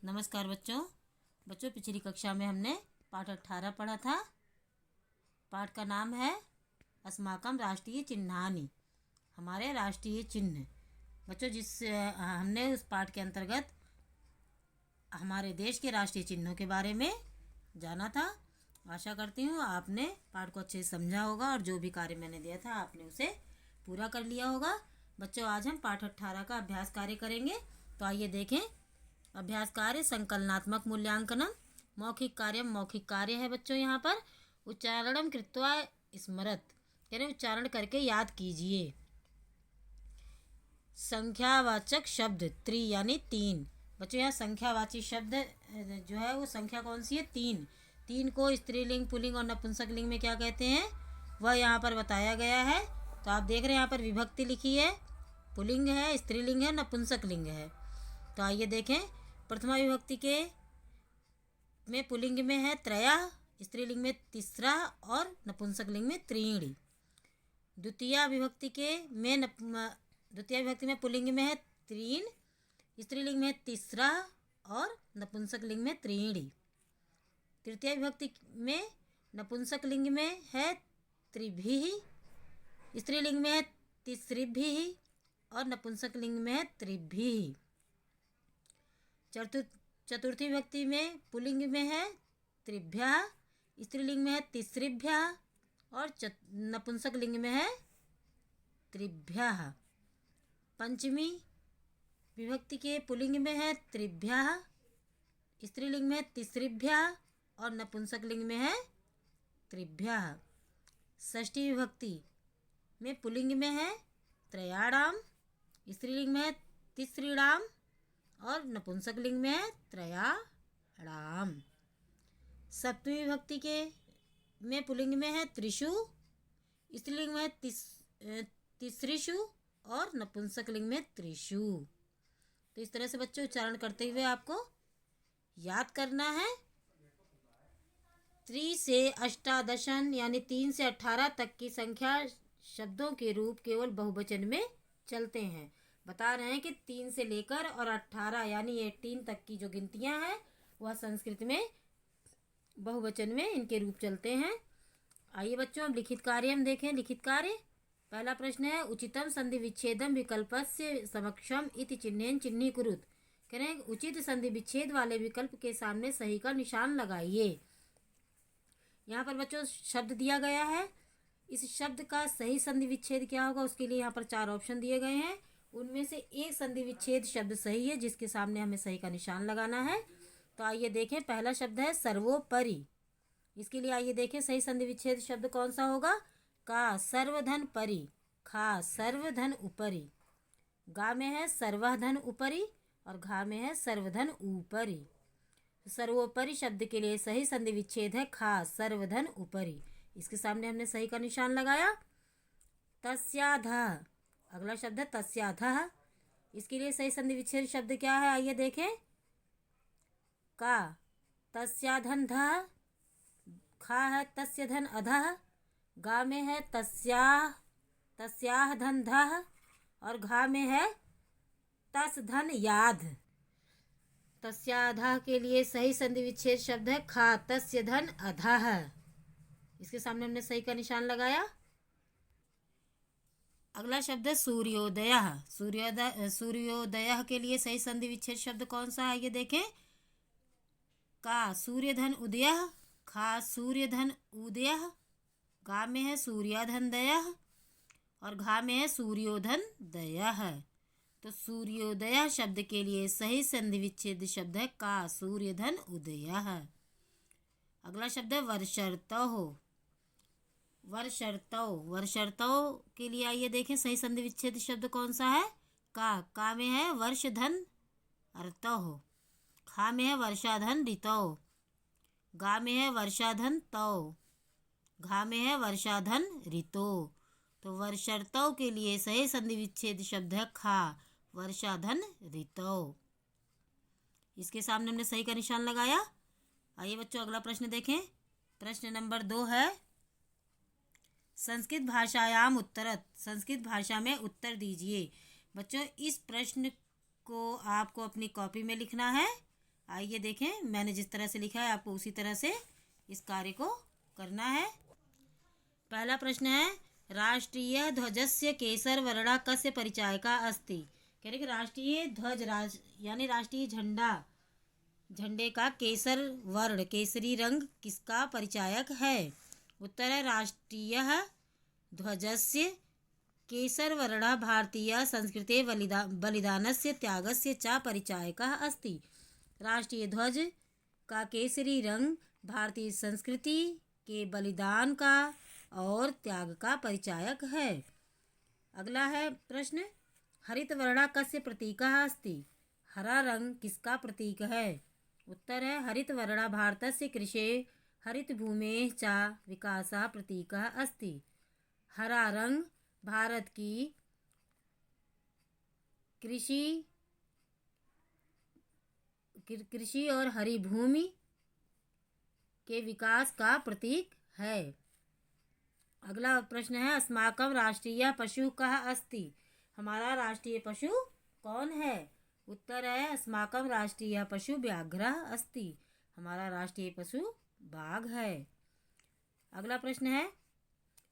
नमस्कार बच्चों पिछली कक्षा में हमने पाठ 18 पढ़ा था। पाठ का नाम है अस्माकं राष्ट्रीय चिन्हानि, हमारे राष्ट्रीय चिन्ह। बच्चों हमने उस पाठ के अंतर्गत हमारे देश के राष्ट्रीय चिन्हों के बारे में जाना था। आशा करती हूँ आपने पाठ को अच्छे से समझा होगा और जो भी कार्य मैंने दिया था आपने उसे पूरा कर लिया होगा। बच्चों आज हम पाठ 18 का अभ्यास कार्य करेंगे। तो आइए देखें। अभ्यास कार्य संकलनात्मक मूल्यांकनम। मौखिक कार्य है बच्चों। यहाँ पर उच्चारणम कृत्वा स्मरत, कह रहे उच्चारण करके याद कीजिए। संख्यावाचक शब्द त्रि यानी तीन। बच्चों यहाँ संख्यावाची शब्द जो है वो संख्या कौन सी है? तीन। तीन को स्त्रीलिंग, पुल्लिंग और नपुंसकलिंग में क्या कहते हैं वह यहाँ पर बताया गया है। तो आप देख रहे हैं यहाँ पर विभक्ति लिखी है, पुल्लिंग है, स्त्रीलिंग है, नपुंसकलिंग है। तो आइए देखें। प्रथमा विभक्ति के में पुल्लिंग में है त्रयः, स्त्रीलिंग में तीसरा और नपुंसकलिंग में त्रीणि। द्वितीय विभक्ति में पुल्लिंग में है त्रीन, स्त्रीलिंग में तीसरा और नपुंसकलिंग में त्रीणि। तृतीय विभक्ति में नपुंसकलिंग में है त्रिभिः, स्त्रीलिंग में है तिसृभिः और नपुंसकलिंग में है त्रिभिः। चतुर्थी विभक्ति में पुल्लिंग में है त्रिभ्यः, स्त्रीलिंग में है तिसृभ्यः और नपुंसकलिंग में है त्रिभ्यः। पंचमी विभक्ति के पुल्लिंग में है त्रिभ्यः, स्त्रीलिंग में है तिसृभ्यः और नपुंसकलिंग में है त्रिभ्यः। षष्ठी विभक्ति में पुल्लिंग में है त्रयाणाम, स्त्रीलिंग में है तिसृणाम और नपुंसकलिंग में है त्रयाणाम। सप्तमी विभक्ति के में पुल्लिंग में है त्रिषु, स्त्रीलिंग में है तिसृषु और नपुंसकलिंग में त्रिषु। तो इस तरह से बच्चों उच्चारण करते हुए आपको याद करना है। 3 से अष्टादशन यानी 3 से 18 तक की संख्या शब्दों के रूप केवल बहुवचन में चलते हैं। बता रहे हैं कि 3 से लेकर और 18 यानी 18 तक की जो गिनतियां हैं वह संस्कृत में बहुवचन में इनके रूप चलते हैं। आइए बच्चों अब लिखित कार्य हम देखें। लिखित कार्य पहला प्रश्न है उचितम संधि विच्छेदम विकल्पस्य समक्षम इति चिन्हेन चिन्हीकुरुत। कह रहे हैं उचित संधि विच्छेद वाले विकल्प के सामने सही का निशान लगाइए। यहाँ पर बच्चों शब्द दिया गया है, इस शब्द का सही संधि विच्छेद क्या होगा उसके लिए यहाँ पर 4 ऑप्शन दिए गए हैं। उनमें से एक संधि विच्छेद शब्द सही है जिसके सामने हमें सही का निशान लगाना है। तो आइए देखें। पहला शब्द है सर्वोपरि। इसके लिए आइए देखें सही संधि विच्छेद शब्द कौन सा होगा। का सर्वधन परि, खा सर्वधन उपरि। गा में है सर्वधन उपरि और घा में है सर्वधन ऊपरि। सर्वोपरि शब्द के लिए सही संधि विच्छेद है खा सर्वधन उपरि। इसके सामने हमने सही का निशान लगाया। तस्याधः अगला शब्द है तस्याधः। इसके लिए सही संधि विच्छेद शब्द क्या है आइए देखें। का तस्याधन धः, खा है तस्य धन अधः, गा में है तस्याह धन धः और घा में है तस धन याध। तस्याधः के लिए सही संधि विच्छेद शब्द है खा तस्य धन अधः। इसके सामने हमने सही का निशान लगाया। अगला शब्द है सूर्योदय। सूर्योदय के लिए सही संधि विच्छेद शब्द कौन सा है ये देखें। का सूर्यधन उदय, खा सूर्यधन उदय, गा में है सूर्याधन दय और घा में है सूर्योधन दय। तो सूर्योदय शब्द के लिए सही संधि विच्छेद शब्द है का सूर्यधन उदय। अगला शब्द है वर्षर्तौ। वर्षर्तौ के लिए आइए देखें सही संधि विच्छेद शब्द कौन सा है। का में है वर्षधन अर्तौ, खा में है वर्षाधन ऋतौ, गा में है वर्षाधन तौ, घा में है वर्षाधन ऋतो। तो वर्षर्तौ के लिए सही संधि विच्छेद शब्द है खा वर्षाधन ऋतौ। इसके सामने हमने सही का निशान लगाया। आइए बच्चों अगला प्रश्न देखें। प्रश्न नंबर 2 है संस्कृत भाषायाम उत्तरत। संस्कृत भाषा में उत्तर दीजिए। बच्चों इस प्रश्न को आपको अपनी कॉपी में लिखना है आइए देखें, मैंने जिस तरह से लिखा है आपको उसी तरह से इस कार्य को करना है। पहला प्रश्न है, राष्ट्रीय ध्वजस्य केसरवर्णा कस्य परिचायका अस्ति। कह रहे कि राष्ट्रीय ध्वज यानी राष्ट्रीय झंडे का केसर वर्ण केसरी रंग किसका परिचायक है। उत्तर है, राष्ट्रीय ध्वजस्य केसरवर्णः भारतीय संस्कृते बलिदानस्य त्यागस्य च परिचायकः अस्ति। राष्ट्रीय ध्वज का केसरी रंग भारतीय संस्कृति के बलिदान का और त्याग का परिचायक है। अगला है प्रश्न, हरितवर्णः कस्य प्रतीकः अस्ति। हरा रंग किसका प्रतीक है। उत्तर है, हरितवर्णः भारतस्य कृषेः हरितभूमेः च विकासः प्रतीकः अस्ति। हरा रंग भारत की कृषि और हरी भूमि के विकास का प्रतीक है। अगला प्रश्न है, अस्माकं राष्ट्रीय पशु कः अस्ति। हमारा राष्ट्रीय पशु कौन है। उत्तर है, अस्माकं राष्ट्रीय पशु व्याघ्रः अस्ति। हमारा राष्ट्रीय पशु बाघ है। अगला प्रश्न है,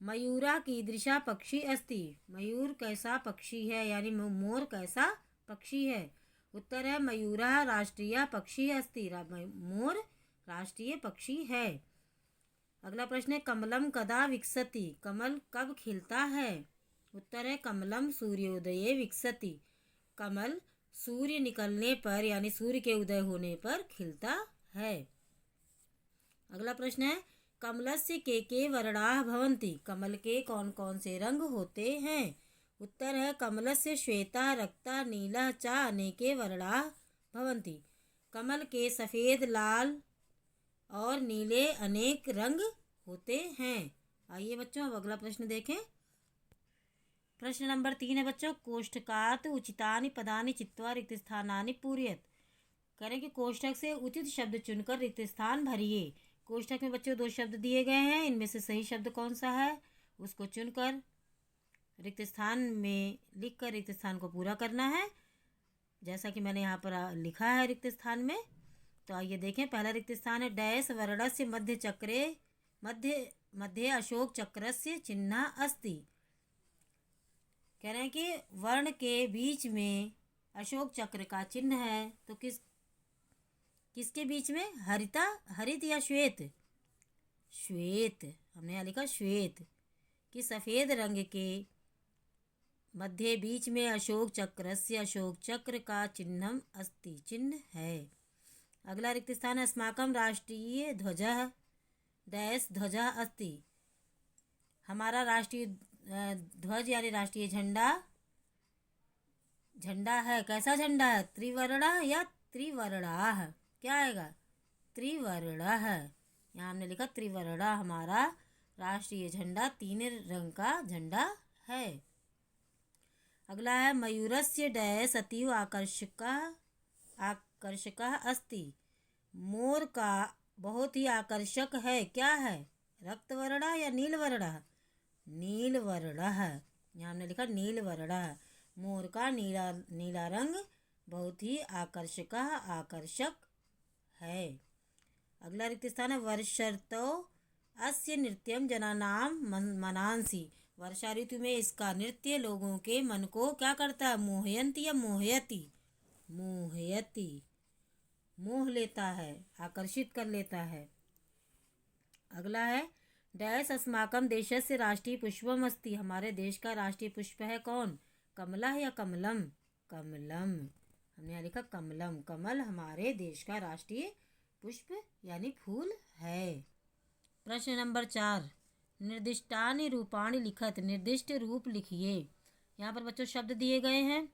मयूरा कीदृशा पक्षी अस्ति। मयूर कैसा पक्षी है, यानी मोर कैसा पक्षी है। उत्तर है, मयूरः राष्ट्रीय पक्षी अस्ति। मोर राष्ट्रीय पक्षी है। अगला प्रश्न है, कमलम कदा विकसति। कमल कब खिलता है। उत्तर है, कमलम सूर्योदये विकसति। कमल सूर्य निकलने पर यानी सूर्य के उदय होने पर खिलता है। अगला प्रश्न है, कमलस्य के वर्णाः भवन्ति। कमल के कौन कौन से रंग होते हैं। उत्तर है, कमलस्य श्वेता रक्ता नीला च अनेके वर्णाः भवन्ति। कमल के सफ़ेद लाल और नीले अनेक रंग होते हैं। आइए बच्चों अब अगला प्रश्न देखें। प्रश्न नंबर 3 है बच्चों, कोष्ठकात् उचितानि पदानि चित्वा रिक्त स्थानानि पूरयत। करें कि कोष्ठक से उचित शब्द चुनकर रिक्त स्थान भरिए। कोष्ठक में बच्चों 2 शब्द दिए गए हैं, इनमें से सही शब्द कौन सा है उसको चुनकर रिक्त स्थान में लिखकर रिक्त स्थान को पूरा करना है, जैसा कि मैंने यहाँ पर लिखा है रिक्त स्थान में। तो आइए देखें, पहला रिक्त स्थान है, डैश वर्णस्य मध्य चक्रे मध्य अशोक चक्रस्य चिन्ह अस्ति। कह रहे हैं कि वर्ण के बीच में अशोक चक्र का चिन्ह है, तो किसके बीच में, हरित या श्वेत। श्वेत, हमने यहाँ लिखा श्वेत, कि सफ़ेद रंग के मध्य बीच में अशोक चक्र का चिन्हम अस्ति, चिन्ह है। अगला रिक्त स्थान है, अस्माकं राष्ट्रीय ध्वजः डैश ध्वजः अस्ति। हमारा राष्ट्रीय ध्वज यानी राष्ट्रीय झंडा है। कैसा झंडा है, त्रिवर्णा या त्रिवर्णाः। क्या आएगा, त्रिवर्णः। यहाँ हमने लिखा त्रिवर्णा। हमारा राष्ट्रीय झंडा 3 रंग का झंडा है। अगला है, मयूरस्य डैश अतीव आकर्षकः अस्ति। मोर का बहुत ही आकर्षक है। क्या है, रक्तवर्णः या नीलवर्णः। नीलवर्णः, यहाँ हमने लिखा नीलवर्णः। मोर का नीला रंग बहुत ही आकर्षक है। अगला रिक्त स्थान है, वर्षर्तौ अस्य नृत्यम जनानां मनांसि। वर्षा ऋतु में इसका नृत्य लोगों के मन को क्या करता है, मोहयंती या मोहयति। मोह लेता है, आकर्षित कर लेता है। अगला है, डैश अस्माकं देशस्य राष्ट्रीय पुष्पम अस्ति। हमारे देश का राष्ट्रीय पुष्प है कौन, कमला या कमलम। कमलम, हमने यहाँ लिखा कमलम। कमल हमारे देश का राष्ट्रीय पुष्प यानी फूल है। प्रश्न नंबर 4, निर्दिष्टानि रूपाणि लिखत। निर्दिष्ट रूप लिखिए। यहाँ पर बच्चों शब्द दिए गए हैं,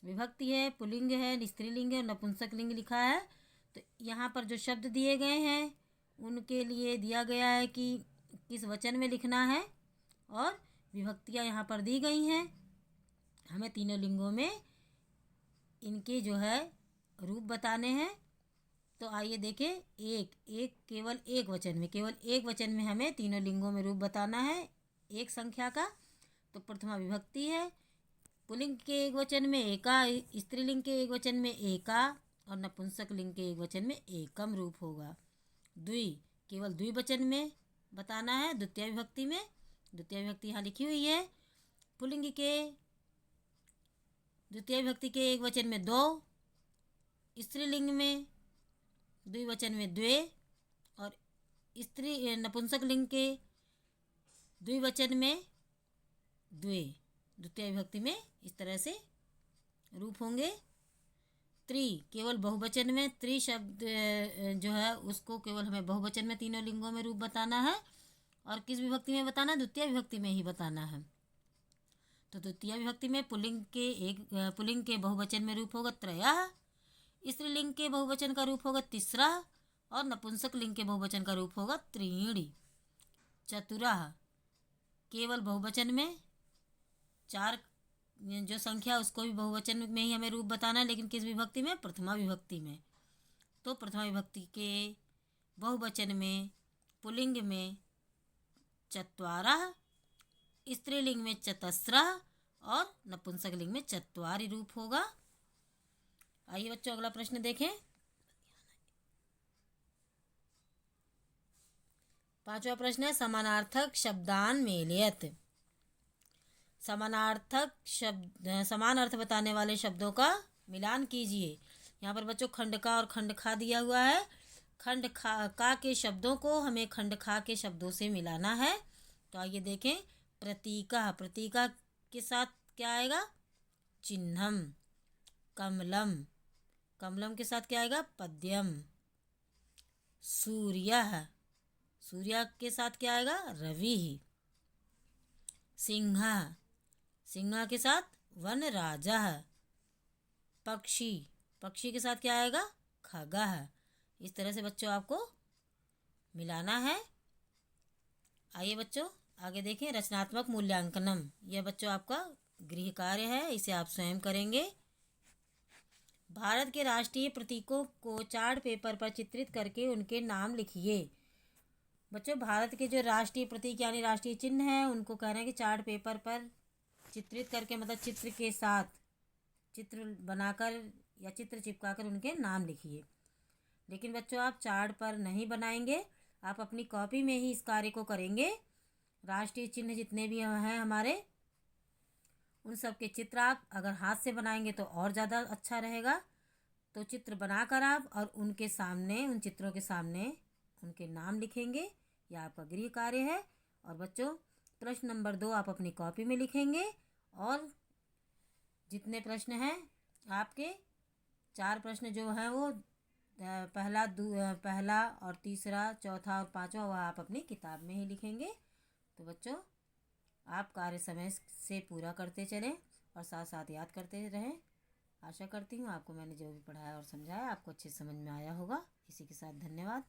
विभक्ति है, पुल्लिंग है, स्त्रीलिंग है और नपुंसक लिंग लिखा है। तो यहाँ पर जो शब्द दिए गए हैं उनके लिए दिया गया है कि किस वचन में लिखना है, और विभक्तियाँ यहाँ पर दी गई हैं। हमें तीनों लिंगों में इनके जो है रूप बताने हैं। तो आइए देखें, केवल एक वचन में हमें तीनों लिंगों में रूप बताना है एक संख्या का। तो प्रथमा विभक्ति है, पुल्लिंग के एक वचन में एका, स्त्रीलिंग के एक वचन में एका और नपुंसक लिंग के एकवचन में एकम रूप होगा। द्वि केवल द्विवचन में बताना है, द्वितीय विभक्ति में। द्वितीय विभक्ति यहाँ लिखी हुई है। पुल्लिंग के द्वितीय विभक्ति के एकवचन में दो, स्त्रीलिंग में द्विवचन में द्वे, और स्त्री नपुंसक लिंग के द्विवचन में द्वे, द्वितीय विभक्ति में इस तरह से रूप होंगे। त्रि केवल बहुवचन में, त्रि शब्द जो है उसको केवल हमें बहुवचन में तीनों लिंगों में रूप बताना है। और किस विभक्ति में बताना है? द्वितीय विभक्ति में ही बताना है। तो द्वितीय विभक्ति में पुल्लिंग के बहुवचन में रूप होगा त्रयः, स्त्रीलिंग के बहुवचन का रूप होगा तिस्रा, और नपुंसक लिंग के बहुवचन का रूप होगा त्रीणि। चतुरः केवल बहुवचन में, चार जो संख्या उसको भी बहुवचन में ही हमें रूप बताना है, लेकिन किस विभक्ति में? प्रथमा विभक्ति में। तो प्रथमा विभक्ति के बहुवचन में पुल्लिंग में चत्वारः, स्त्रीलिंग में चतस्रः, और नपुंसक लिंग में चत्वारि रूप होगा। आइए बच्चों अगला प्रश्न देखें। 5वां प्रश्न है समानार्थक शब्दान मेलयत। समानार्थक शब्द समान अर्थ बताने वाले शब्दों का मिलान कीजिए। यहाँ पर बच्चों खंड का और खंड खा दिया हुआ है। खंड खा का के शब्दों को हमें खंड खा के शब्दों से मिलाना है। तो आइए देखें। प्रतीका, प्रतीका के साथ क्या आएगा? चिन्हम। कमलम, कमलम के साथ क्या आएगा? पद्यम। सूर्यः, सूर्य के साथ क्या आएगा? रवि। सिंह, सिंह के साथ वनराजः। पक्षी, पक्षी के साथ क्या आएगा? खगः। इस तरह से बच्चों आपको मिलाना है। आइए बच्चों आगे देखें। रचनात्मक मूल्यांकनम, यह बच्चों आपका गृह कार्य है, इसे आप स्वयं करेंगे। भारत के राष्ट्रीय प्रतीकों को चार्ट पेपर पर चित्रित करके उनके नाम लिखिए। बच्चों भारत के जो राष्ट्रीय प्रतीक यानी राष्ट्रीय चिन्ह हैं उनको कह रहे हैं कि चार्ट पेपर पर चित्रित करके, मतलब चित्र के साथ चित्र बनाकर या चित्र चिपकाकर उनके नाम लिखिए। लेकिन बच्चों आप चार्ट पर नहीं बनाएंगे, आप अपनी कॉपी में ही इस कार्य को करेंगे। राष्ट्रीय चिन्ह जितने भी हैं हमारे, उन सब के चित्र आप अगर हाथ से बनाएंगे तो और ज़्यादा अच्छा रहेगा। तो चित्र बनाकर आप और उनके सामने, उन चित्रों के सामने उनके नाम लिखेंगे। यह आपका गृह कार्य है। और बच्चों प्रश्न नंबर 2 आप अपनी कॉपी में लिखेंगे। और जितने प्रश्न हैं आपके 4 प्रश्न जो हैं वो पहला और तीसरा, चौथा और 5वां वह आप अपनी किताब में ही लिखेंगे। तो बच्चों आप कार्य समय से पूरा करते चलें और साथ साथ याद करते रहें। आशा करती हूँ आपको मैंने जो भी पढ़ाया और समझाया आपको अच्छे समझ में आया होगा। इसी के साथ धन्यवाद।